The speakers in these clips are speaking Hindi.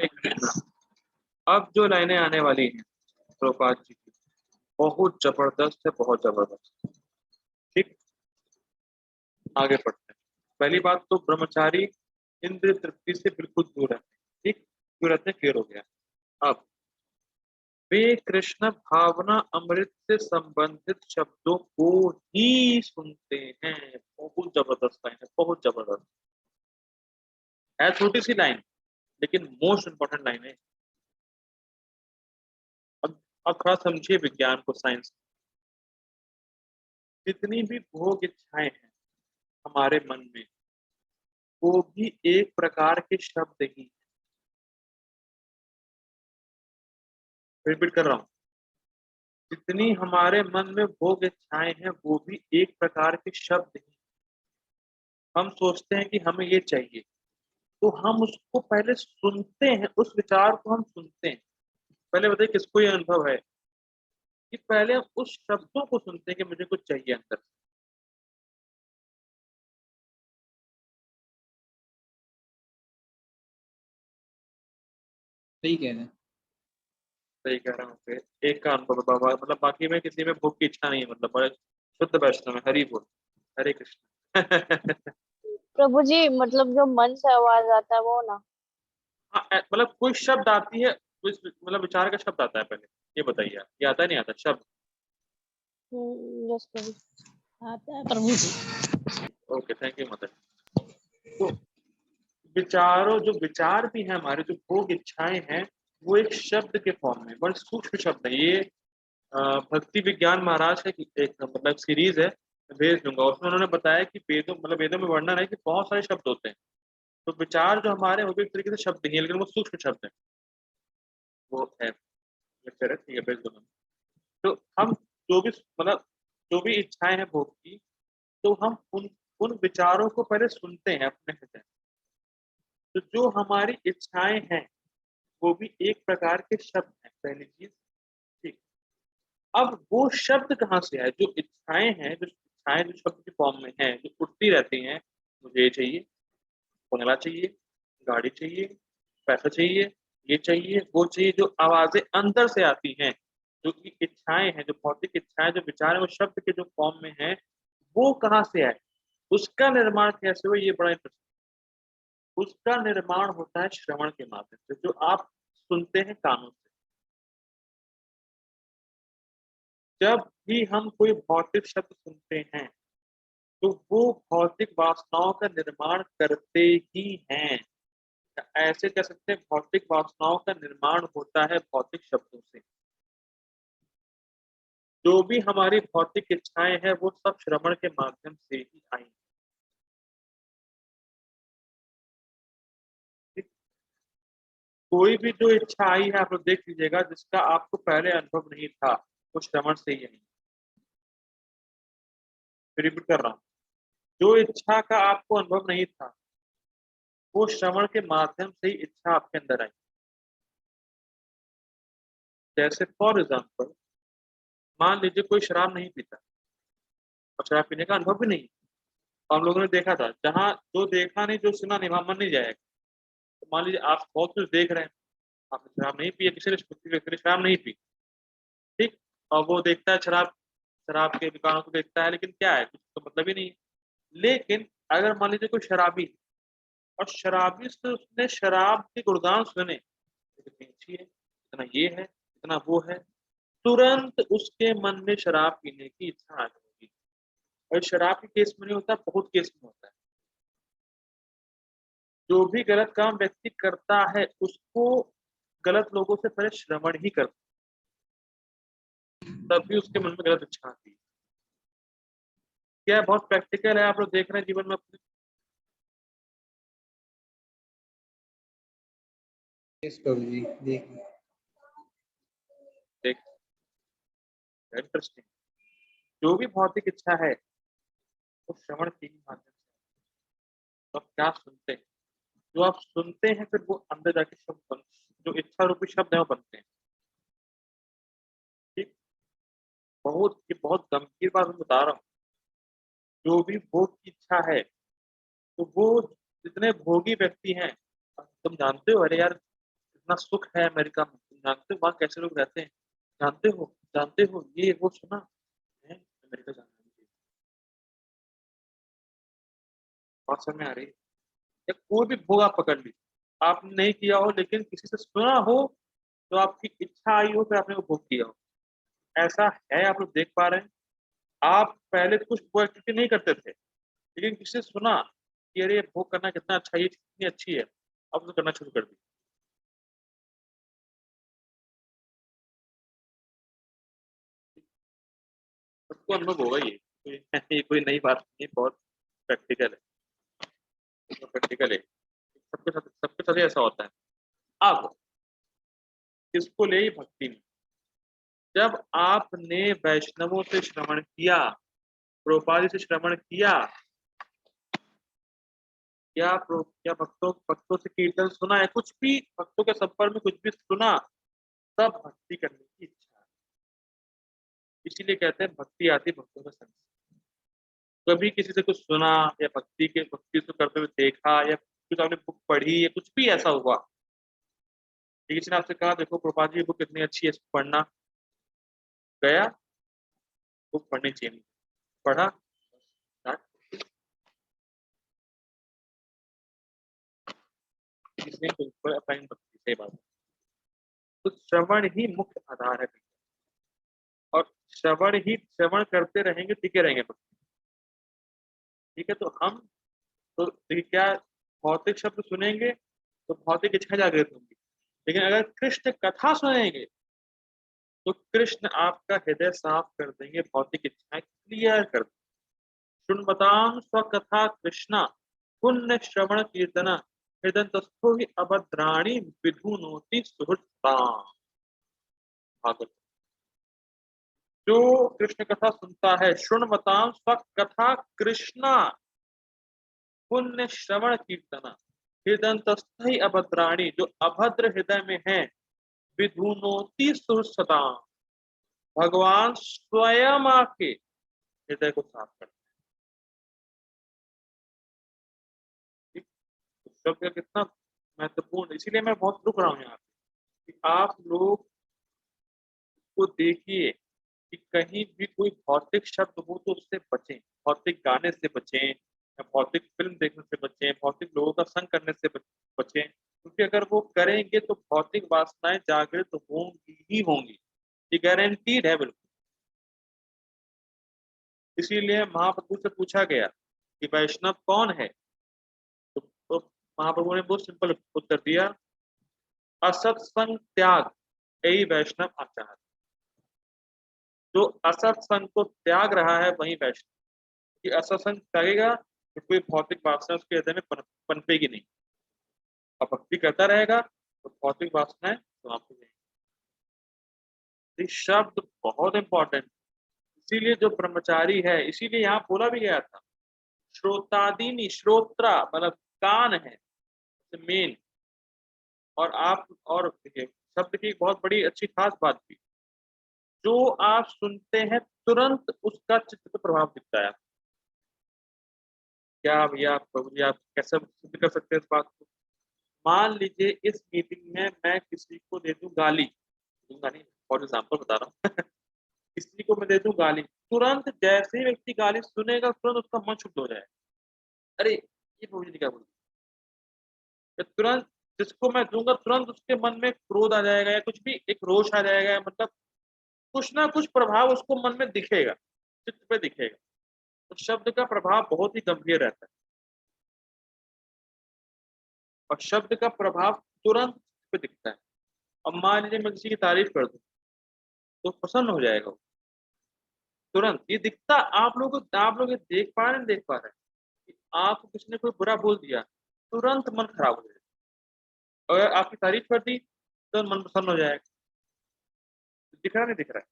एक मिनट। अब जो लाइनें आने वाली हैं प्रभुपाद जी की, बहुत जबरदस्त है, बहुत जबरदस्त। ठीक, आगे पढ़ते हैं। पहली बात तो ब्रह्मचारी इंद्रिय तृप्ति से बिल्कुल दूर रहते हैं। ठीक, दूर रहते हैं, क्लियर हो गया। अब वे कृष्ण भावना अमृत से संबंधित शब्दों को ही सुनते हैं। बहुत जबरदस्त लाइन है, बहुत जबरदस्त है। छोटी सी लाइन लेकिन मोस्ट इंपॉर्टेंट लाइन है। अब थोड़ा समझिए विज्ञान को, साइंस। जितनी भी भोग इच्छाएं हैं हमारे मन में, वो भी एक प्रकार के शब्द ही। रिपीट कर रहा हूँ, जितनी हमारे मन में भोग इच्छाएं हैं वो भी एक प्रकार के शब्द ही। हम सोचते हैं कि हमें ये चाहिए, तो हम उसको पहले सुनते हैं, उस विचार को हम सुनते हैं। पहले बताइए किसको ये अनुभव है कि पहले हम उस शब्दों को सुनते हैं कि मुझे कुछ चाहिए अंदर से। सही कह रहे हैं। सही कह रहा हूँ। फिर एक का अनुभव बाबा, मतलब बाकी में किसी में भूख की इच्छा नहीं है, मतलब बड़े शुद्ध वैष्णव है। हरि बोल, हरे कृष्ण। प्रभु जी मतलब जो मन से आवाज आता है वो ना। हाँ, मतलब कोई शब्द आती है, मतलब विचार का शब्द आता है पहले। ये बताइए आप, ये आता नहीं आता शब्द? यस प्रभु। आता है Prabhu ji. Okay, thank you mother. तो विचारों, जो विचार भी है हमारे, जो भोग इच्छाएं हैं, वो एक शब्द के फॉर्म में, बड़े सूक्ष्म शब्द है ये। भक्ति विज्ञान महाराज है कि एक मतलब सीरीज है, मैं भेज दूंगा। उसमें उन्होंने बताया कि वेदों, मतलब वेदों में वर्णन है कि बहुत सारे शब्द होते हैं। तो विचार जो हमारे हैं, वो भी एक तरीके से शब्द ही है, लेकिन वो सूक्ष्म शब्द है। वो है लेक्चर है, ठीक है, भेज दूंगा। तो हम जो भी, मतलब जो भी इच्छाएं हैं भोग की, तो हम उन उन विचारों को पहले सुनते हैं अपने हृदय। तो जो हमारी इच्छाएं हैं वो भी एक प्रकार के शब्द हैं, पहली चीज। ठीक, अब वो शब्द कहाँ से आए? जो इच्छाएं हैं, जो इच्छाएं जो शब्द के फॉर्म में हैं, जो उठती रहती हैं, मुझे ये चाहिए, बंगला चाहिए, गाड़ी चाहिए, पैसा चाहिए, ये चाहिए, वो चाहिए, जो आवाजें अंदर से आती हैं, जो कि इच्छाएं हैं, जो भौतिक इच्छाएं, जो विचार है, वो शब्द के जो फॉर्म में है, वो कहाँ से आए, उसका निर्माण कैसे हुआ, ये बड़ा इंटरेस्टिंग। उसका निर्माण होता है श्रवण के माध्यम से, जो आप सुनते हैं कानों से। जब भी हम कोई भौतिक शब्द सुनते हैं, तो वो भौतिक वासनाओं का निर्माण करते ही हैं। ऐसे कह सकते हैं, भौतिक वासनाओं का निर्माण होता है भौतिक शब्दों से। जो भी हमारी भौतिक इच्छाएं हैं, वो सब श्रवण के माध्यम से ही आई। कोई भी जो इच्छा आई है, आप लोग देख लीजिएगा, जिसका आपको पहले अनुभव नहीं था, वो श्रवण से ही आई। फिर रिपीट कर रहा हूँ, जो इच्छा का आपको अनुभव नहीं था, वो श्रवण के माध्यम से ही इच्छा आपके अंदर आई। जैसे फॉर एग्जाम्पल, मान लीजिए कोई शराब नहीं पीता और शराब पीने का अनुभव भी नहीं, तो हम लोगों ने देखा था, जहाँ जो देखा नहीं, जो सुना नहीं, वहां मन नहीं जाएगा। तो मान लीजिए आप बहुत कुछ देख रहे हैं, आपने शराब नहीं पी, किसी ने व्यक्ति ने शराब नहीं पी, ठीक, और वो देखता है शराब, शराब के दुकानों को देखता है, लेकिन क्या है, कुछ तो मतलब ही नहीं है। लेकिन अगर मान लीजिए कोई शराबी है, और शराबी से उसने शराब के गुणगान सुने, कितनी अच्छी है, इतना ये है, इतना वो है, तुरंत उसके मन में शराब पीने की इच्छा आ जाएगी। और शराब के केस में नहीं होता, बहुत केस में होता है। जो भी गलत काम व्यक्ति करता है, उसको गलत लोगों से पहले श्रवण ही करता है, तभी उसके मन में गलत इच्छा आती है। क्या है, बहुत प्रैक्टिकल है, आप लोग देख रहे हैं जीवन में अपने। यस प्रभु जी, देख। देख, इंटरेस्टिंग। जो भी भौतिक इच्छा है, वो श्रवण के ही माध्यम से। तो आप क्या सुनते हैं, जो आप सुनते हैं, फिर वो अंदर जाके शब्द बन, जो इच्छा रूपी शब्द है वो बनते हैं। ठीक, बहुत गंभीर बात मैं बता रहा हूँ। जो भी भोग की इच्छा है, तो वो जितने भोगी व्यक्ति हैं, तुम जानते हो, अरे यार कितना सुख है अमेरिका में, तुम जानते हो वहाँ कैसे लोग रहते हैं? जानते हो ये वो सुना है? अमेरिका जाना है, बात समझ में आ रही है? या कोई भी भोग आप पकड़ लीजिए, आपने नहीं किया हो लेकिन किसी से सुना हो, तो आपकी इच्छा आई हो फिर आपने वो भोग किया हो, ऐसा है। आप लोग देख पा रहे हैं, आप पहले तो कुछ वो एक्टिविटी नहीं करते थे, लेकिन किसी से सुना कि अरे ये भोग करना कितना अच्छा है, ये चीज़ कितनी अच्छी है, अब तो करना शुरू कर दी। सबको अनुभव होगा ये, ये कोई नई बात नहीं, बहुत प्रैक्टिकल है, बहुत प्रैक्टिकल है, सबके साथ ही ऐसा होता है। अब इसको ले भक्ति में, जब आपने वैष्णवों से श्रवण किया, प्रभुपाद जी से श्रवण किया, या भक्तों भक्तों से कीर्तन सुना है, कुछ भी भक्तों के संपर्क में कुछ भी सुना, तब भक्ति करने की इच्छा है। इसीलिए कहते हैं भक्ति आती भक्तों के संग से। कभी किसी से कुछ सुना या भक्ति से करते हुए देखा, या कुछ आपने बुक पढ़ी या कुछ भी ऐसा हुआ, किसी ने आपसे कहा देखो प्रभुपाद जी बुक कितनी अच्छी है, इसको पढ़ना, गया, बुक पढ़नी चाहिए नहीं, पढ़ा, इसने बिल्कुल अपनी भक्ति से बात। तो श्रवण ही मुख्य आधार है, और श्रवण करते रहेंगे, टिके रहेंगे भक्ति। ठीक है, तो हम तो देखिए क्या, भौतिक शब्द सुनेंगे तो भौतिक इच्छा जागृत होंगी, लेकिन अगर कृष्ण कथा सुनेंगे तो कृष्ण आपका हृदय साफ कर देंगे, भौतिक इच्छाएं क्लियर कर देंगे। शुण्वतां स्वकथा कृष्णा पुण्य श्रवण कीर्तना हृदयस्थो ही अभद्राणी विधुनोति सुहृताम्। भागवत। जो कृष्ण कथा सुनता है, शुण्वतां स्वकथा कृष्णा पुण्य श्रवण कीर्तना हृदयस्थो ही अभद्राणी, जो अभद्र हृदय में है, विधुनोति सुहृताम्, भगवान स्वयं आके हृदय को साफ करते हैं। तो शब्द कितना महत्वपूर्ण, इसीलिए मैं बहुत रुक रहा हूँ यहाँ पे कि आप लोग को देखिए कि कहीं भी कोई भौतिक शब्द हो तो उससे बचें, भौतिक गाने से बचें, या भौतिक फिल्म देखने से बचें, भौतिक लोगों का संग करने से बचें, क्योंकि अगर वो करेंगे तो भौतिक वासनाएं जागृत होंगी ही होंगी, ये गारंटीड है बिल्कुल। इसीलिए महाप्रभु से पूछा गया कि वैष्णव कौन है, तो महाप्रभु ने बहुत सिंपल उत्तर दिया, असत्संग त्याग यही वैष्णव आचार। जो असत्संग को त्याग रहा है वही वैष्णव, कि असत्संग त्यागेगा तो कोई भौतिक वासना उसके हृदय में पनपेगी नहीं, और भक्ति करता रहेगा तो भौतिक वासनाएं समाप्त हो जाएंगी। ये शब्द बहुत इंपॉर्टेंट, इसीलिए जो ब्रह्मचारी है, इसीलिए यहाँ बोला भी गया था, श्रोतादीनी, श्रोत्रा मतलब कान है मेन। और आप और देखिए शब्द की बहुत बड़ी अच्छी खास बात भी, जो आप सुनते हैं तुरंत उसका चित्त पर प्रभाव दिखता है। क्या भैया प्रभु जी आप कैसे सिद्ध कर सकते हैं इस बात को? मान लीजिए इस मीटिंग में मैं किसी को दे दूं गाली, दूंगा नहीं, फॉर एग्जाम्पल बता रहा हूँ किसी को मैं दे दूं गाली, तुरंत जैसे ही व्यक्ति गाली सुनेगा तुरंत उसका मन शुद्ध हो जाए, अरे ये प्रभु जी ने क्या बोल दिया, तुरंत जिसको मैं दूंगा तुरंत उसके मन में क्रोध आ जाएगा, या कुछ भी एक रोष आ जाएगा, मतलब कुछ ना कुछ प्रभाव उसको मन में दिखेगा, चित्त पे दिखेगा। तो शब्द का प्रभाव बहुत ही गंभीर रहता है, और शब्द का प्रभाव तुरंत पे दिखता है। अब मान लीजिए मैं किसी की तारीफ कर दूं तो प्रसन्न हो जाएगा वो, तुरंत ये दिखता। आप लोग ये देख पा रहे हैं, देख पा रहे हैं कि आपको किसी ने कोई बुरा बोल दिया, तुरंत मन खराब हो जाएगा, अगर आपकी तारीफ कर दी तो मन प्रसन्न हो जाएगा। दिख रहा नहीं दिख रहा है?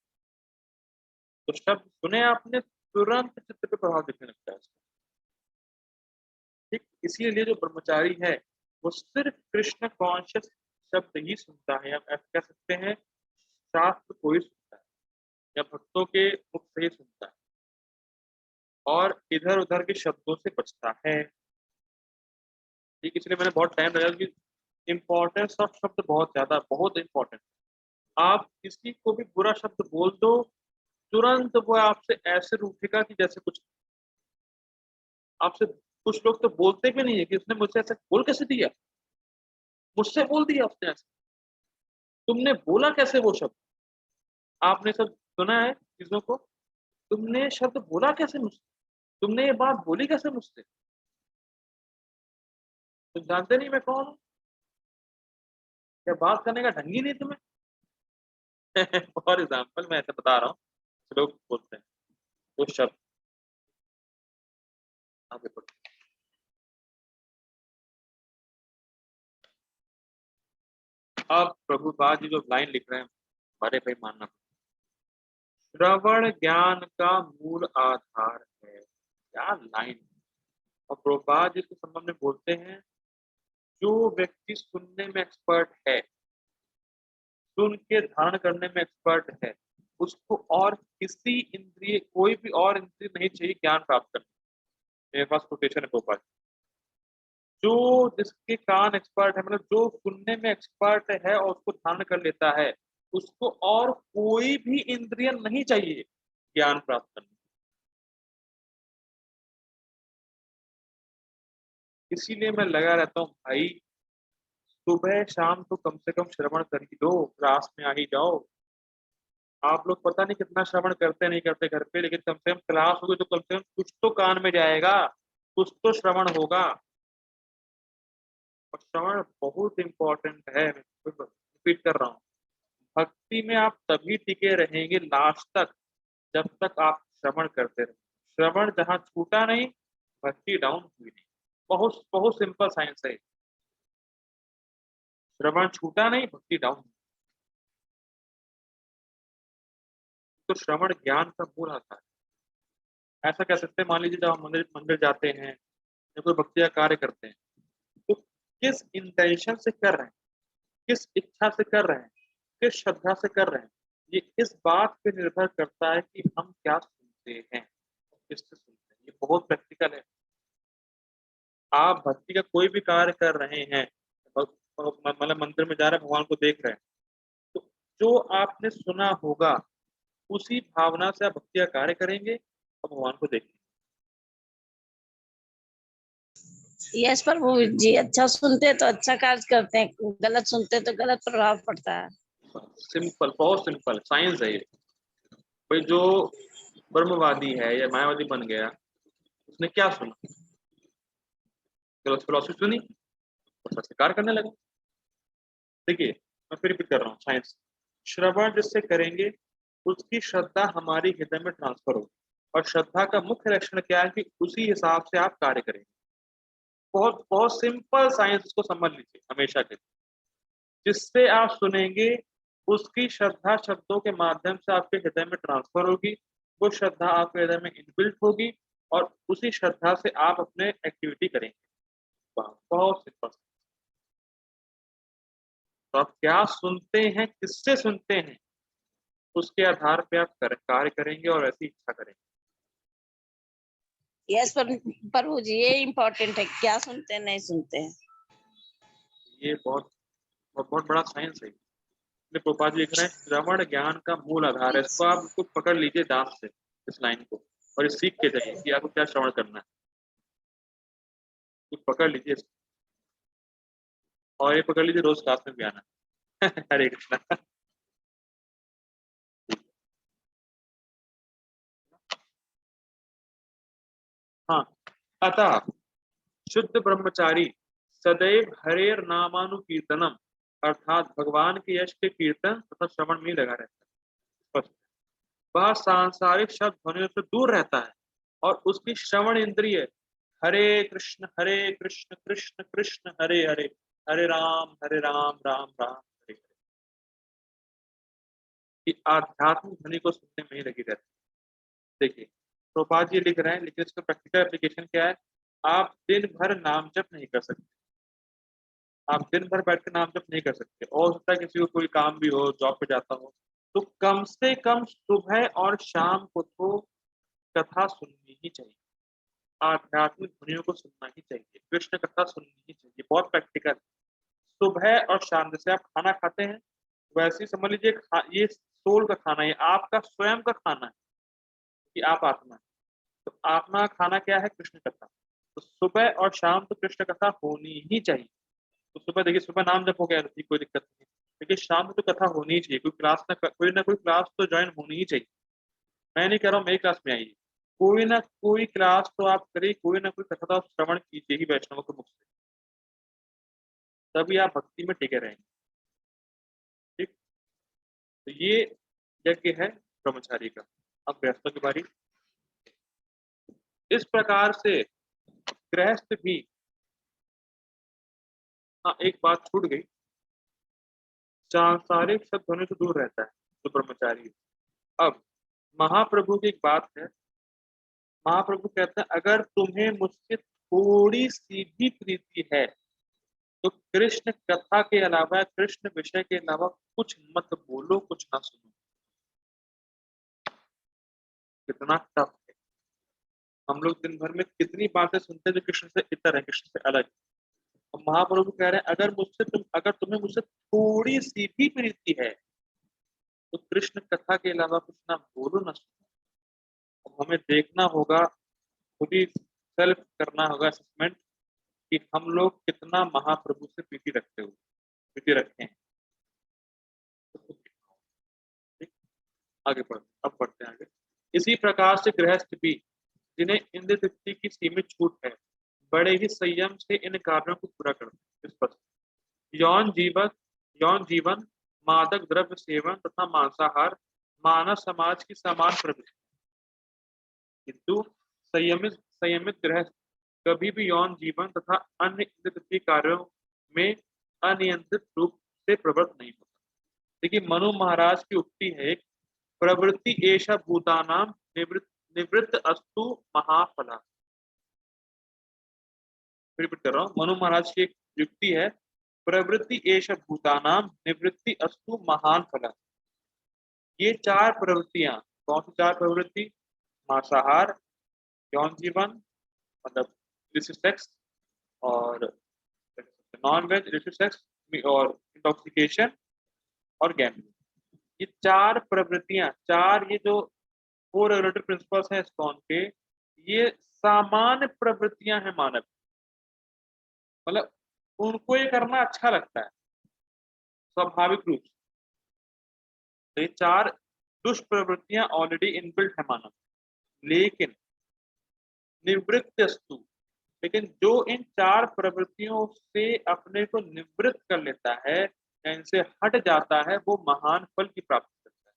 तो शब्द सुने आपने, तुरंत चित्त पे प्रभाव दिखने लगता है। ठीक इसीलिए जो ब्रह्मचारी है वो सिर्फ कृष्ण कॉन्शियस शब्द ही सुनता है, या कह सकते हैं शास्त्र को ही सुनता है, या भक्तों के मुख से ही सुनता है, और इधर उधर के शब्दों से बचता है। ठीक इसलिए मैंने बहुत टाइम लगा कि इम्पोर्टेंस ऑफ शब्द बहुत ज्यादा, बहुत इंपॉर्टेंट। आप किसी को भी बुरा शब्द बोल दो, तुरंत वो आपसे ऐसे रूठेगा कि जैसे कुछ आपसे। कुछ लोग तो बोलते भी नहीं है कि उसने मुझसे ऐसे बोल कैसे दिया, मुझसे बोल दिया उसने ऐसे, तुमने बोला कैसे वो शब्द। आपने सब सुना है चीजों को, तुमने शब्द बोला कैसे मुझसे, तुमने ये बात बोली कैसे मुझसे, तुम जानते नहीं मैं कौन हूँ, क्या बात करने का ढंग ही नहीं तुम्हें। फॉर एग्जाम्पल मैं ऐसे बता रहा हूँ, लोग बोलते हैं वो शब्द। आगे बढ़ो। अब प्रभुपाद जी जो लाइन लिख रहे हैं, हमारे भाई मानना, श्रवण ज्ञान का मूल आधार है। क्या लाइन। और प्रभुपाद जी के संबंध में बोलते हैं, जो व्यक्ति सुनने में एक्सपर्ट है, सुन के धारण करने में एक्सपर्ट है, उसको और किसी इंद्रिय, कोई भी और इंद्रिय नहीं चाहिए ज्ञान प्राप्त करने। मेरे पास कोटेशन है प्रभुपाद। जो जिसके कान एक्सपर्ट है, मतलब जो सुनने में एक्सपर्ट है और उसको धारण कर लेता है, उसको और कोई भी इंद्रिय नहीं चाहिए ज्ञान प्राप्त करने। इसीलिए मैं लगा रहता हूँ भाई, सुबह शाम तो कम से कम श्रवण कर ही लो, क्लास में आ ही जाओ। आप लोग पता नहीं कितना श्रवण करते नहीं करते घर पे, लेकिन कम से कम क्लास होगी तो कम से कम कुछ तो कान में जाएगा, कुछ तो श्रवण होगा। और श्रवण बहुत इंपॉर्टेंट है, मैं रिपीट कर रहा हूँ। भक्ति में आप तभी टिके रहेंगे लास्ट तक, जब तक आप श्रवण करते रहे। श्रवण जहाँ छूटा नहीं, भक्ति डाउन हुई नहीं। बहुत बहुत सिंपल साइंस है। श्रवण छूटा नहीं, भक्ति डाउन। तो श्रवण ज्ञान का मूल आता है। ऐसा कह सकते हैं, मान लीजिए जब हम मंदिर मंदिर जाते हैं या कोई भक्ति का कार्य करते हैं, तो किस इंटेंशन से कर रहे हैं, किस इच्छा से कर रहे हैं, किस श्रद्धा से कर रहे हैं, ये इस बात पे निर्भर करता है कि हम क्या सुनते हैं, किससे सुनते हैं। ये बहुत प्रैक्टिकल है। आप भक्ति का कोई भी कार्य कर रहे हैं, मतलब मंदिर में जा रहे हैं, भगवान को देख रहे हैं, तो जो आपने सुना होगा उसी भावना से आप भक्ति का कार्य करेंगे और भगवान को देखेंगे। यस प्रभु जी, अच्छा सुनते तो अच्छा कार्य करते हैं, गलत सुनते तो गलत प्रभाव पड़ता है। सिंपल, बहुत सिंपल साइंस है ये। कोई जो ब्रह्मवादी है या मायावादी बन गया, उसने क्या सुना, गलत फिलोसफी सुनी, उसका स्वीकार करने लगा। देखिए, मैं फिर रिपीट कर रहा हूँ, साइंस। श्रवण जिससे करेंगे उसकी श्रद्धा हमारी हृदय में ट्रांसफर होगी। और श्रद्धा का मुख्य लक्षण क्या है कि उसी हिसाब से आप कार्य करेंगे। बहुत बहुत सिंपल साइंस, इसको समझ लीजिए हमेशा के लिए। जिससे आप सुनेंगे उसकी श्रद्धा शब्दों के माध्यम से आपके हृदय में ट्रांसफर होगी। वो श्रद्धा आपके हृदय में इनबिल्ट होगी और उसी श्रद्धा से आप अपने एक्टिविटी करेंगे। बहुत सिंपल। तो आप क्या सुनते हैं, किससे सुनते हैं, उसके आधार पे आप कार्य करेंगे और ऐसी इच्छा करेंगे। यस प्रभु जी, ये इम्पोर्टेंट है, क्या सुनते हैं नहीं सुनते हैं। ये बहुत बहुत, बहुत बड़ा साइंस है। प्रभुपाद जी लिख रहे हैं, श्रवण ज्ञान का मूल आधार है। इसको आप इसको पकड़ लीजिए दांत से, इस लाइन को, और ये सीख के जाइए कि आपको क्या श्रवण करना है। कुछ पकड़ लीजिए इसको, और ये पकड़ लीजिए, रोज क्लास में भी आना। हरे कृष्णा। हाँ, अतः शुद्ध ब्रह्मचारी सदैव हरेर नामानुकीर्तनम, अर्थात भगवान के यश के कीर्तन तथा श्रवण में लगा रहता है। स्पष्ट। वह सांसारिक शब्द ध्वनियों से दूर रहता है और उसकी श्रवण इंद्रिय हरे कृष्ण कृष्ण कृष्ण हरे हरे, हरे राम राम राम हरे हरे की आध्यात्मिक ध्वनि को सुनने में ही लगी रहती है। देखिए, प्रभुपाद जी लिख रहे हैं, लेकिन इसका प्रैक्टिकल एप्लीकेशन क्या है। आप दिन भर नाम जप नहीं कर सकते, आप दिन भर बैठ के नाम जप नहीं कर सकते, और हो सकता है किसी को कोई काम भी हो, जॉब पे जाता हो, तो कम से कम सुबह और शाम को तो कथा सुननी ही चाहिए, आध्यात्मिक ध्वनियों को सुनना ही चाहिए, कृष्ण कथा सुननी ही चाहिए। बहुत प्रैक्टिकल। सुबह और शाम, जैसे आप खाना खाते हैं वैसे ही समझ लीजिए ये सोल का खाना है, आपका स्वयं का खाना है कि आप आत्मा है। तो आत्मा का खाना क्या है? कृष्ण कथा। तो सुबह और शाम तो कृष्ण कथा होनी ही चाहिए। तो सुबह देखिए, सुबह नाम जप हो गया तो ठीक, कोई दिक्कत नहीं, लेकिन शाम में तो कथा होनी ही चाहिए, कोई ना कोई क्लास तो ज्वाइन होनी ही चाहिए। मैं नहीं कह रहा हूँ मेरी क्लास में आइए, कोई ना कोई क्लास तो आप करिए, कोई ना कोई कथा तो आप श्रवण कीजिए ही वैष्णव के मुख से, तभी आप भक्ति में टिके रहेंगे। ठीक। तो ये यज्ञ है ब्रह्मचारी का। अब गृहस्थों की बारी। इस प्रकार से गृहस्थ भी, हाँ एक बात छूट गई, सांसारिक शब्द होने से दूर रहता है तो ब्रह्मचारी है। अब महाप्रभु की एक बात है, महाप्रभु कहते हैं अगर तुम्हें मुझसे थोड़ी सी भी प्रीति है तो कृष्ण कथा के अलावा, कृष्ण विषय के अलावा कुछ मत बोलो, कुछ ना सुनो। कितना टफ है। हम लोग दिन भर में कितनी बातें सुनते हैं जो कृष्ण से इतर है, कृष्ण से अलग है। और महाप्रभु कह रहे हैं अगर तुम्हें मुझसे थोड़ी सी भी प्रीति है तो कृष्ण कथा के अलावा कुछ ना बोलो ना सुनो। अब हमें देखना होगा, खुद ही सेल्फ करना होगा असेसमेंट कि हम लोग कितना महाप्रभु से प्रीति रखते हैं। तो खुद देखना होगा। ठीक? आगे अब बढ़ते हैं आगे। इसी प्रकार से गृहस्थ भी, जिन्हें इंद्र तृप्ति की सीमित छूट है, बड़े ही संयम से इन कार्यों को पूरा करते हैं। स्पष्ट। यौन जीवन, मादक द्रव्य सेवन तथा मांसाहार मानव समाज की समान प्रवृत्ति, किंतु संयमित संयमित गृहस्थ कभी भी यौन जीवन तथा अन्य इंद्र तृप्ति कार्यों में अनियंत्रित रूप से प्रवृत्त नहीं होता। देखिए मनु महाराज की उक्ति है, प्रवृत्ति एषा भूतानां निवृत्त अस्तु महाफला। रिपीट कर रहा हूँ, मनु महाराज की एक युक्ति है, प्रवृत्ति एष भूतानां निवृत्ति अस्तु महान फला। ये चार प्रवृत्तियां, कौन सी चार प्रवृत्ति? मांसाहार, यौन जीवन मतलब सेक्स, और नॉन वेज सेक्स, और इंटॉक्सिकेशन और गैम्बलिंग। ये चार प्रवृत्तियां, चार ये जो 4 रेगुलेटरी प्रिंसिपल्स हैं इस्कॉन के, ये सामान्य प्रवृत्तियां हैं मानव, मतलब उनको ये करना अच्छा लगता है स्वाभाविक रूप से। तो ये चार दुष्प्रवृत्तियां ऑलरेडी इनबिल्ट है मानव, लेकिन निवृत्तस्तु, लेकिन जो इन चार प्रवृत्तियों से अपने को निवृत्त कर लेता है या इनसे हट जाता है, वो महान फल की प्राप्ति करता है।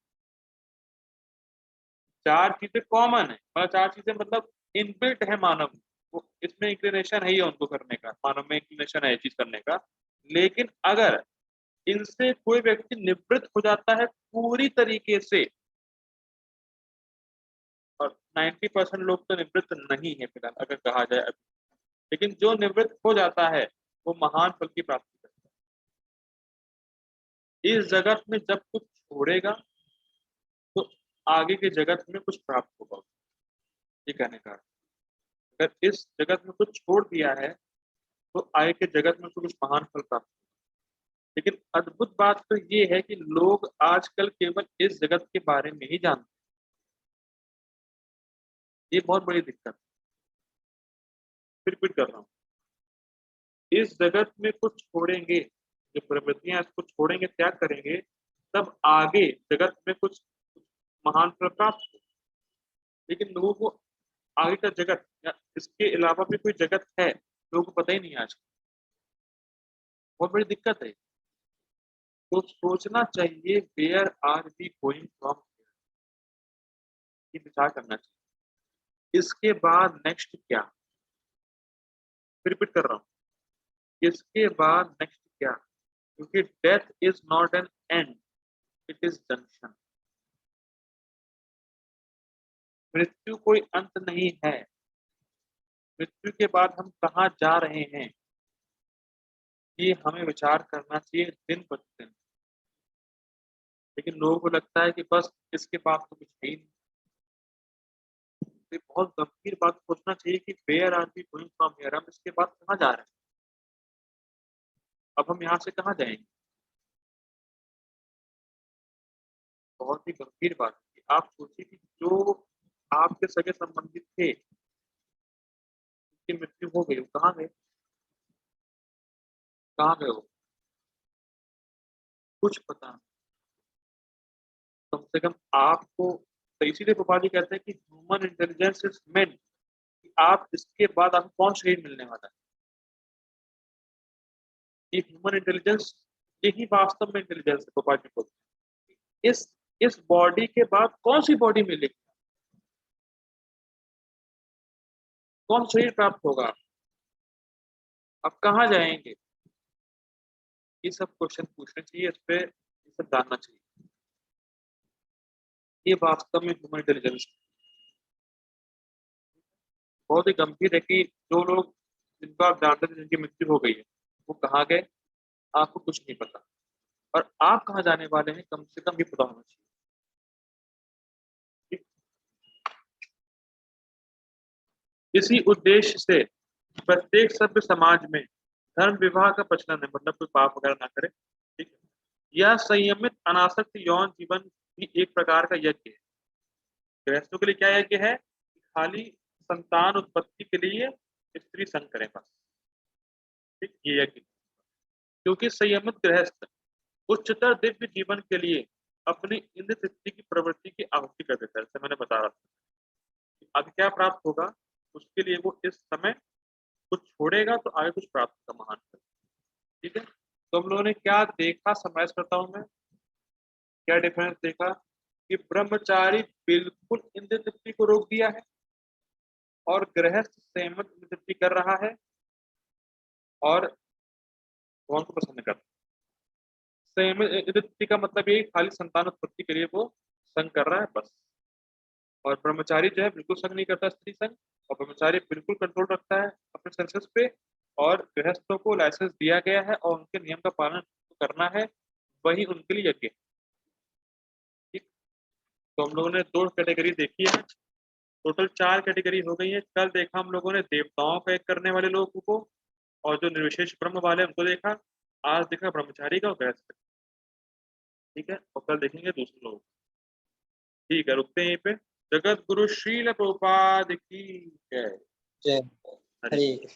चार चीजें कॉमन है, मतलब चार चीजें मतलब इनबिल्ट है मानव, वो इसमें इंक्लिनेशन है ही उनको करने का, मानव में इंक्लिनेशन है ये चीज करने का। लेकिन अगर इनसे कोई व्यक्ति निवृत्त हो जाता है पूरी तरीके से, और 90% लोग तो निवृत्त नहीं है फिलहाल अगर कहा जाए अभी, लेकिन जो निवृत्त हो जाता है वो महान फल की प्राप्ति करता है। इस जगत में जब कुछ छोड़ेगा तो आगे के जगत में कुछ प्राप्त होगा, ये कहने का। अगर इस जगत में कुछ छोड़ दिया है तो आगे के जगत में कुछ महान फल प्राप्त होगा। लेकिन अद्भुत बात तो ये है कि लोग आजकल केवल इस जगत के बारे में ही जानते हैं, ये बहुत बड़ी दिक्कत है। फिर रिपीट कर रहा हूँ, इस जगत में कुछ छोड़ेंगे, जो प्रवृत्तियां इसको छोड़ेंगे, त्याग करेंगे, तब आगे जगत में कुछ महान फल प्राप्त हो। लेकिन लोगों को आगे का जगत या इसके अलावा भी कोई जगत है लोगों को पता ही नहीं आज। बहुत बड़ी दिक्कत है। तो सोचना चाहिए where are we going from, ये विचार करना चाहिए इसके बाद नेक्स्ट क्या। फिर रिपीट कर रहा हूँ, इसके बाद नेक्स्ट क्या, क्योंकि death is not an and, it is junction. मृत्यु कोई अंत नहीं है। मृत्यु के बाद हम कहाँ जा रहे हैं ये हमें विचार करना चाहिए दिन प्रतिदिन। लेकिन लोगों को लगता है कि बस इसके बाद तो कुछ है ही नहीं। तो बहुत गंभीर बात सोचना चाहिए कि where are we going from here, हम इसके बाद कहाँ जा रहे हैं। अब हम यहाँ से कहाँ जाएंगे? बहुत ही गंभीर बात है। आप सोचिए कि जो आपके सगे संबंधित थे, उनकी मृत्यु हो गई, वो कहाँ गए? कहाँ गए वो? कुछ पता नहीं। कम से कम आपको, तो इसीलिए गोपाल जी कहते हैं कि ह्यूमन इंटेलिजेंस इज मेंट, कि आप इसके बाद आपको कौन शरीर मिलने वाला है। ये ह्यूमन इंटेलिजेंस, यही वास्तव में इंटेलिजेंस है गोपाल जी को। इस इस बॉडी के बाद कौन सी बॉडी मिलेगी, कौन शरीर प्राप्त होगा, अब कहाँ जाएंगे, ये सब क्वेश्चन पूछने चाहिए, इस पे ये सब जानना चाहिए। ये वास्तव में ह्यूमन इंटेलिजेंस बहुत ही गंभीर है कि जो लोग, जिनको आप जानते थे जिनकी मृत्यु हो गई है, वो कहाँ गए, आपको कुछ नहीं पता। और आप कहाँ जाने वाले हैं, कम से कम ये पता होना चाहिए। ठीक? इसी उद्देश्य से प्रत्येक सभ्य समाज में धर्म विवाह का प्रचलन है, मतलब कोई पाप वगैरह ना करे। ठीक है? यह संयमित अनासक्त यौन जीवन भी एक प्रकार का यज्ञ है। गृहस्थों के लिए क्या यज्ञ है? खाली संतान उत्पत्ति के लिए स्त्री संग करें बस। ठीक, ये यज्ञ। क्योंकि संयमित गृहस्थ उच्चतर दिव्य जीवन के लिए अपनी इंद्र तृप्ति की प्रवृत्ति की आहुति कर देता है। जैसे मैंने बता रहा था, अब क्या प्राप्त होगा उसके लिए वो इस समय कुछ छोड़ेगा तो आगे कुछ प्राप्त होगा महान। ठीक है, तो हम लोगों ने क्या देखा, समराइज करता हूं मैं, क्या डिफरेंस देखा कि ब्रह्मचारी बिल्कुल इंद्र तृप्ति को रोक दिया है और गृहस्थ संयमित इंद्र तृप्ति कर रहा है और भगवान को प्रसन्न कर रहा है। संयमित इंद्र तृप्ति का मतलब ये खाली संतान उत्पत्ति के लिए वो संग कर रहा है बस। और ब्रह्मचारी जो है बिल्कुल संग नहीं करता स्त्री संग, और ब्रह्मचारी बिल्कुल कंट्रोल रखता है अपने सेंसेस पे, और गृहस्थों को लाइसेंस दिया गया है और उनके नियम का पालन करना है, वही उनके लिए यज्ञ। ठीक, तो हम लोगों ने 2 कैटेगरी देखी है, टोटल 4 कैटेगरी हो गई है। कल देखा हम लोगों ने देवताओं का एक करने वाले लोगों को, और जो निर्विशेष ब्रह्म वाले उनको देखा। आज देखा ब्रह्मचारी का और गृहस्थ का। ठीक है, और कल देखेंगे दूसरे लोग। ठीक है, रुकते हैं यहीं पे। जगत गुरु श्रील प्रभुपाद की जय। जय हरि हरे